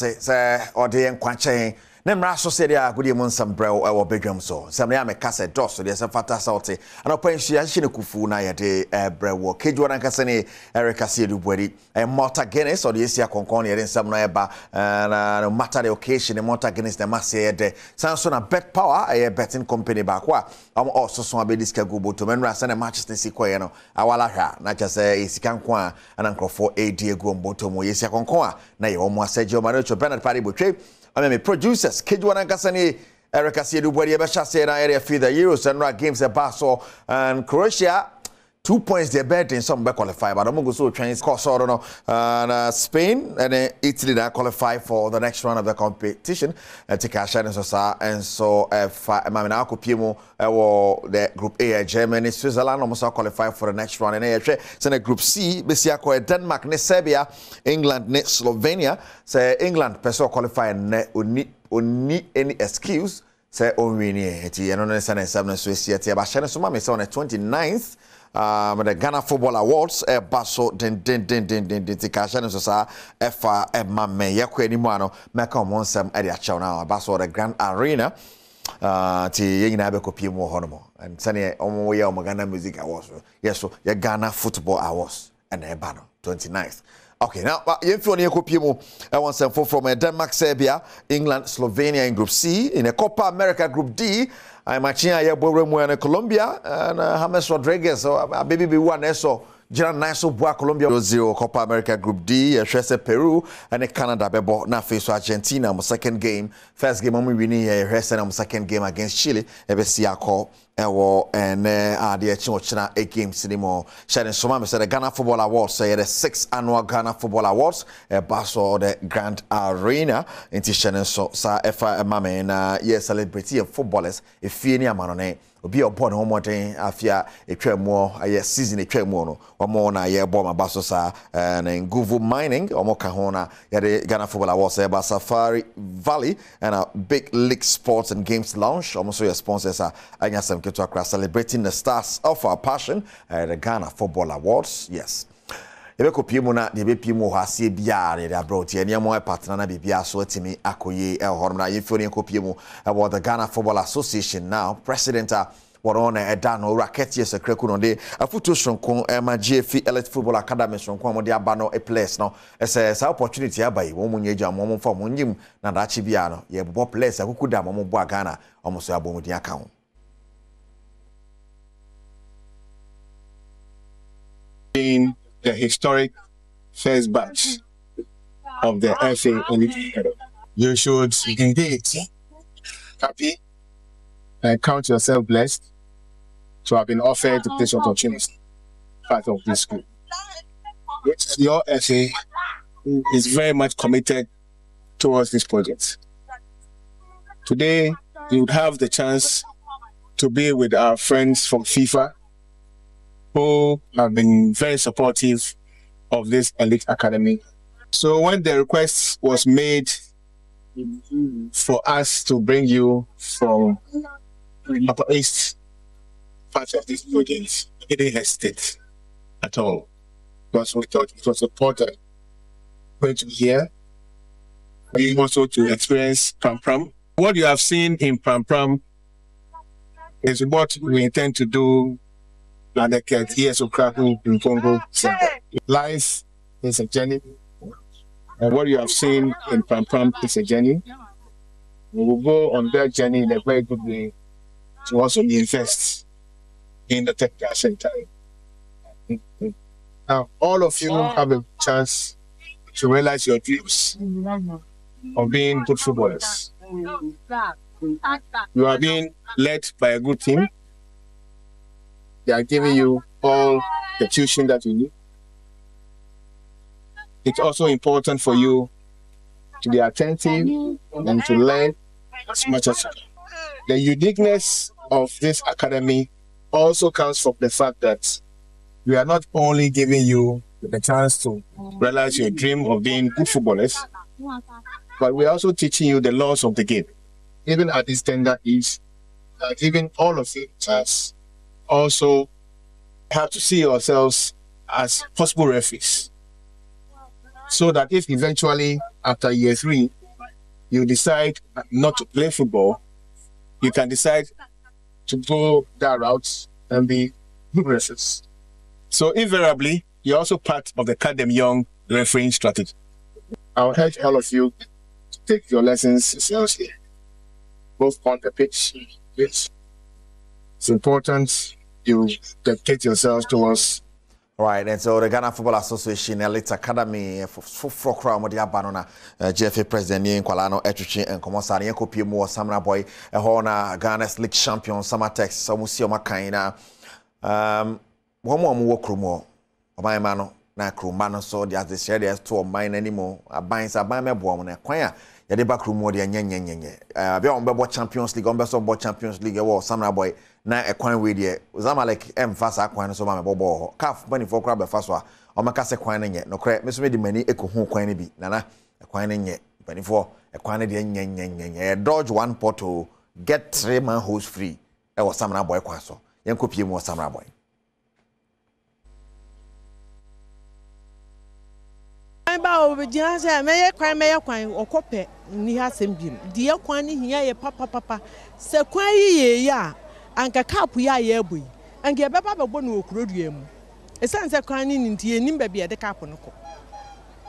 ase se ode nkwachen na mra so se dia gudi mu nsambrɛw ɛwɔ Badwam so nsam ya meka se dos de se fata sauti ana panhia hye ne kufu na yɛde brɛwɔ kejwa na nkasa ne Erica Siedu Bwadi Malta Guinness ɔde esia konkon yɛde nsam na ɛba na no matter the occasion the Malta Guinness na mase yɛde sanso na bet power betting company ba kwa also so abediska gubo to menra se na Manchester City koye no awala hwa na kyase esika nko a na nkrofo edi egu mboto mo yesia konkon a na ye omo asagye Manucho Bernard Party Botwe I producers Kejwa Nankasani Erica Siedu Bwadi Ebesha na area feed the Euros and games at Basel and Croatia 2 points they bet in some qualify but I'm go so trains course or no and Spain and Italy that qualify for the next round of the competition to cash and so if Mamina Kopimo the group A Germany Switzerland almost qualify for the next round and so the group C Besiako Denmark ne Serbia England ne Slovenia say England person qualify ne uni any excuse say onwini eti eno ne sana 7 so esi eti ba hye ne so ma me say on the 29th the Ghana Football Awards baso den tikasha ne so sa efa ma me yakwa ni mu ano meka omonsem e de achew na baso the Grand Arena ti yengina be kopie mu ho no mo and sane omo ye o Ghana Music Awards yes so ye Ghana Football Awards and e ba no 29th. Okay, now you feel near Kopimo. I want some from Denmark, Serbia, England, Slovenia in Group C. In a Copa America Group D, I'm matching a Badwam and Colombia and James Rodriguez. So baby be one so Jiran Niso Boa Colombia 0 Copa America Group D, Peru and Canada bebo na face Argentina on second game. First game we win here on second game against Chile. Ebesiako and the China 8 games anymore. Sharon Soma said the Ghana Football Awards, say the 6th annual Ghana Football Awards, Baso the Grand Arena. Into Shannon so sa FI Mame na yes celebrity of footballers if any amanone. Obi obon ho moden afia etwamo aye season etwamo no omo na ye bom abaso sa na Nguvu Mining omo ka ho na ye the Ghana Football Awards by Safari Valley and a Big League Sports and Games Lounge almost so your sponsors are anyasem keto akra celebrating the stars of our passion the Ghana Football Awards. Yes, ebe kopie mu na de be pie mu ho ase bia de abroad ye niamo e partner na bibia so atimi akoye e horom na ye foni kopie mu about the Ghana Football Association now president Warona Edano Raketia Sekreku no de afuto shonko ma GFI Elite Football Academy shonko mo de abano a place no esa opportunity abai wo munye gya mo mfa mo nyim na da chi bia no ye bobo place akuku da mo bo Ghana omo so abo mu dia ka ho. In the historic first batch of the FA Elite Academy, you should indeed happy and count yourself blessed to have been offered this opportunity part of this school. Your FA is very much committed towards this project. Today, you would have the chance to be with our friends from FIFA who have been very supportive of this Elite Academy. So when the request was made for us to bring you from Upper East part of this project, we didn't hesitate at all because we thought it was important going to hear, and also to experience Pram Pram. What you have seen in Pram Pram is what we intend to do at the years of Kraken in Congo Center. Life is a journey, and what you have seen in Pram Pram is a journey. We will go on that journey in a very good way to also invest in the technical center. Now, all of you have a chance to realize your dreams of being good footballers. You are being led by a good team. They are giving you all the tuition that you need. It's also important for you to be attentive and to learn as much as you can. The uniqueness of this academy also comes from the fact that we are not only giving you the chance to realize your dream of being good footballers, but we are also teaching you the laws of the game. Even at this tender age, giving all of you a chance also have to see yourselves as possible referees. so that if eventually after year 3 you decide not to play football, you can decide to go that route and be progressive. So invariably, you're also part of the Academy Young refereeing strategy. I'll urge all of you to take your lessons seriously, both on the pitch. It's important you dedicate yourselves towards. Right, and so the Ghana Football Association Elite Academy for crowd with the Abanona GFA President Ian Kwalano Etruchi and Komosari and Kopi Mo Samra Boy a Hona Ghana's League Champion Samatex Samusio Makaina one more Krumo my mano na Krumano so the as share there's two of mine anymore a binds a by my boy a choir Yadiba Krumo the Yan be on Bebo Champions League on Best of Champions League or Samra Boy na ekwan we de Zamalek emfasa kwan so ma mebobo caf money for crab faswa o maka se kwan nye no kre me so me di mani ekohu kwan ne bi nana ekwan nye mani for ekwan ne de nye dodge one portal get 3 man hose free e was Samra Boy kwan so yen kopie mu Samra Boy ba obejia se meye kwan okope ni ha sembim de kwan ni hia ye papa se kwan yi ya anka cap ya ye boy anka beba bebo no okurodua mu esanse kwan ni ntie nim ba bia de cap no ko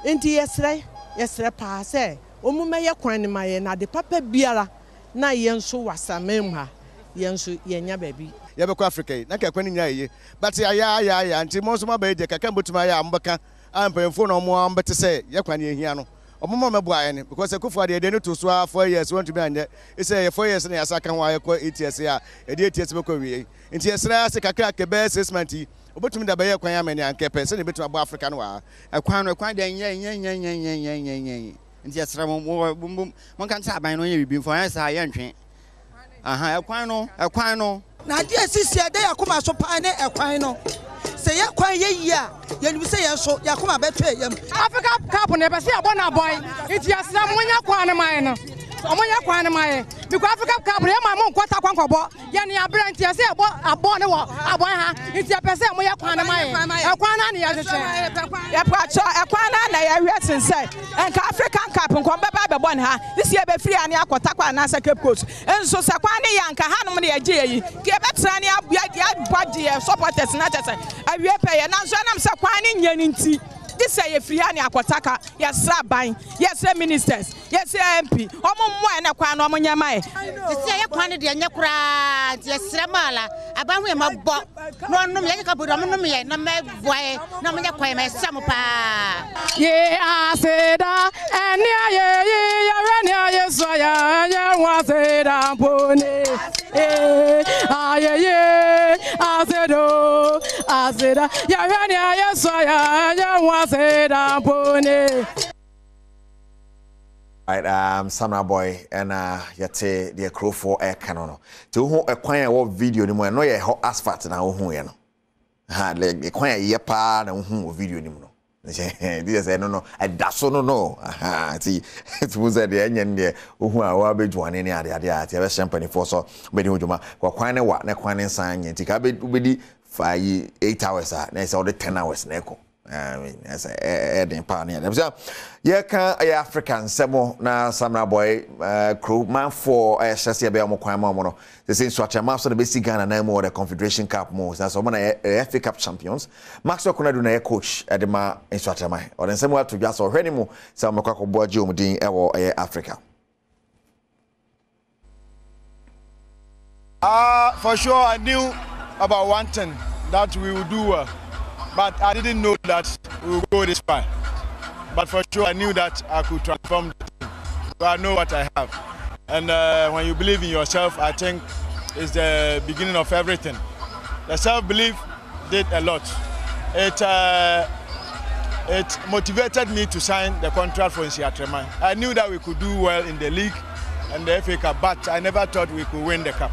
enti yesre pa se omume ye kwan ni maye na de papa biara na ye nso wasamem ha ye nso yenya ba bi ye be ko Africa na ka kwan ni nya ye but ya nti mo so ma ba de ka kan botuma ya ambaka ampemfo no mo ambete se ye kwan ye hia no omomo mebo aye because ekufo de no to so 4 years want to be anye e say 4 years na yasa kan wa ye ko ETS ya e de ETS be ko wi nti yesra se kakra ke be 6 months obetumi da be ye kwan amani anke pe se ne betumi abo Africa no wa ekwan no kwan de nye nti yesra mo kan sa ban no ye bibi fo yesa ye ntwe aha ekwan no na de asisi de yakoma so pa ne ekwan no se ye kwan ye yia ye lu se ye so yakoma betwe yam Africa Cup ne be se abona boy iti asra munya kwan ne man no omunya kwan ne man because Africa Cup ne ma mo kwata kwan kobo ye ne abra nti se abo ne wo abo ha iti pese munya kwan ne man ekwan na ne ye hwehwe ye pacho ekwan na ye hwe sense enka African Cup nko beba be bon ha isi e be free ani akota kwa na Cape Coast enso se kwan ne yanka hanom ne ye gye yi ke betra ne body supporters na tese awie pe ye na so nam se kwan ne nya nti this say free ani akotaka yes ban yes ministers yes MP omommo na kwan no omonya mai say ye kwan de nya kura yes mala aban we mabbo no no me ka bodo no me na me boy na me kwan me sam pa ye aseda eni ye ya ye so ya wa seda pone ye aseda ya ye so ya wa seda pone. Right, Samra Boy and yete the crow for air cannon. To who a quiet what video ni mo no ye hot asphalt na who ye no. Ha le quiet ye pa na who video ni mo. This say no I daso no. Aha see it was the enyen there who a wa be juane ni ade ate be champagne for so be ni hujuma kwa kwan ne wa na kwan ne san enti ka be di 8 hours na say all the 10 hours na eko. I mean, as a pioneer. So, yeah, can African Semo na Samra Boy crew man for Shasia Beamo Quamono. The same such a master the basic Ghana na more the Confederation Cup most. That's one FA Cup champions. Maxwell Kunaduna coach at the ma in Swatama. Or then somewhere to just already more some Makako Bojo Mudin or Africa. For sure, I knew about one thing that we would do well. But I didn't know that we would go this far. But for sure, I knew that I could transform the team. So I know what I have. And when you believe in yourself, I think it's the beginning of everything. The self-belief did a lot. It motivated me to sign the contract for Nsiatrema. I knew that we could do well in the league and the FA Cup, but I never thought we could win the cup.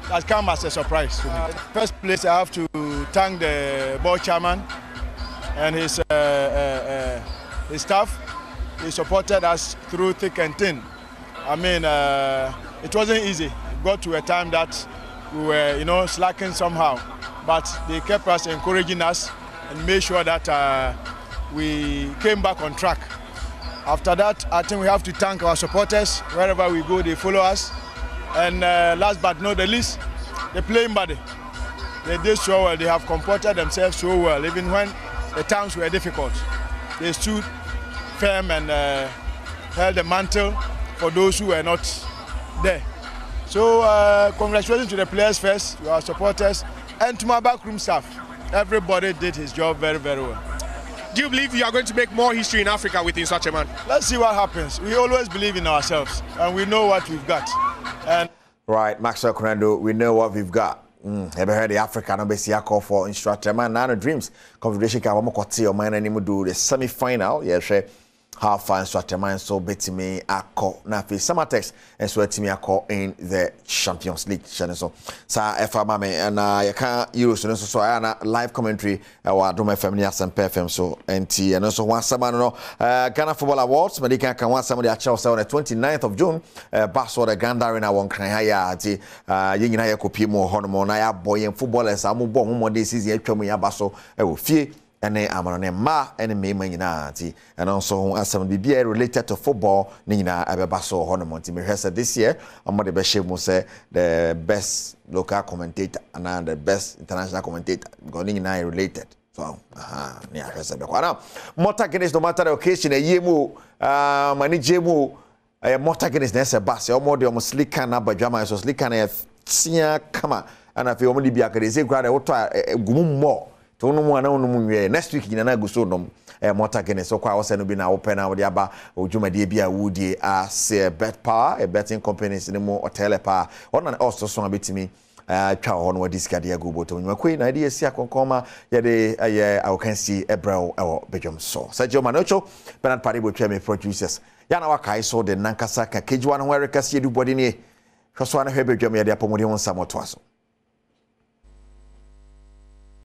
That came as a surprise to me. First place, I have to thank the board chairman and his staff. He supported us through thick and thin. I mean, it wasn't easy. It got to a time that we were, slacking somehow. But they kept us encouraging us and made sure that we came back on track. After that, I think we have to thank our supporters. Wherever we go, they follow us. And last but not the least, the playing body. They did so well. They have comported themselves so well, even when the times were difficult. They stood firm and held the mantle for those who were not there. So congratulations to the players first, to our supporters, and to my backroom staff. Everybody did his job very, very well. Do you believe you are going to make more history in Africa with such a man? Let's see what happens. We always believe in ourselves, and we know what we've got. And right, Maxwell Konando, we know what we've got. Ever heard the African Obesi call for instructor man Nano Dreams Confederation Cup Mokote or man anymore do the semi-final. Yes, half instructor man so betty me ako na fi Samatex and so me ako in the Champions League channel. So FA mame and you can't use so I live commentary or Adom FM ni Asam FM so NT and also one sama no Ghana Football Awards but they can one some of the Chelsea on the 29th of June Basso the Grand Arena won kan haya ati yingina ya kopi mo hono na ya boy footballers amu bo mo this season atwa mu ya Basso e wo fie ene amanone ma ene mema nyina ati and also asem bibia related to football ni nyina abeba so hono monti me hwese this year amode be shemu say the best local commentator and the best international commentator because ni nyina related so ni hwese be kwa now Mortar Guinness no matter the occasion e yemu manijemu Mortar Guinness na se bass e mo de o slicker na Badwam so slicker na tia kama ana fe o mo di bia kare se kwa de woto gumu mo to no mu ana no mu nwe next week nyina na guso dom Mortar Guinness so kwa wose no bi na open na wo de aba odwumade bia wudie as bet power a betting companies ni mo hotel pa ona also so abetimi twa ho no discard ya go boto nwa koi na de esi akonkoma ye de awokansi ebrel Badwam so Sergio Manocho Bernard Paribo twa me producers ya na wakai so de nankasa ka kejuwa no wereka sie du body ni hwso ana hwe Badwam ye de apomode won samoto aso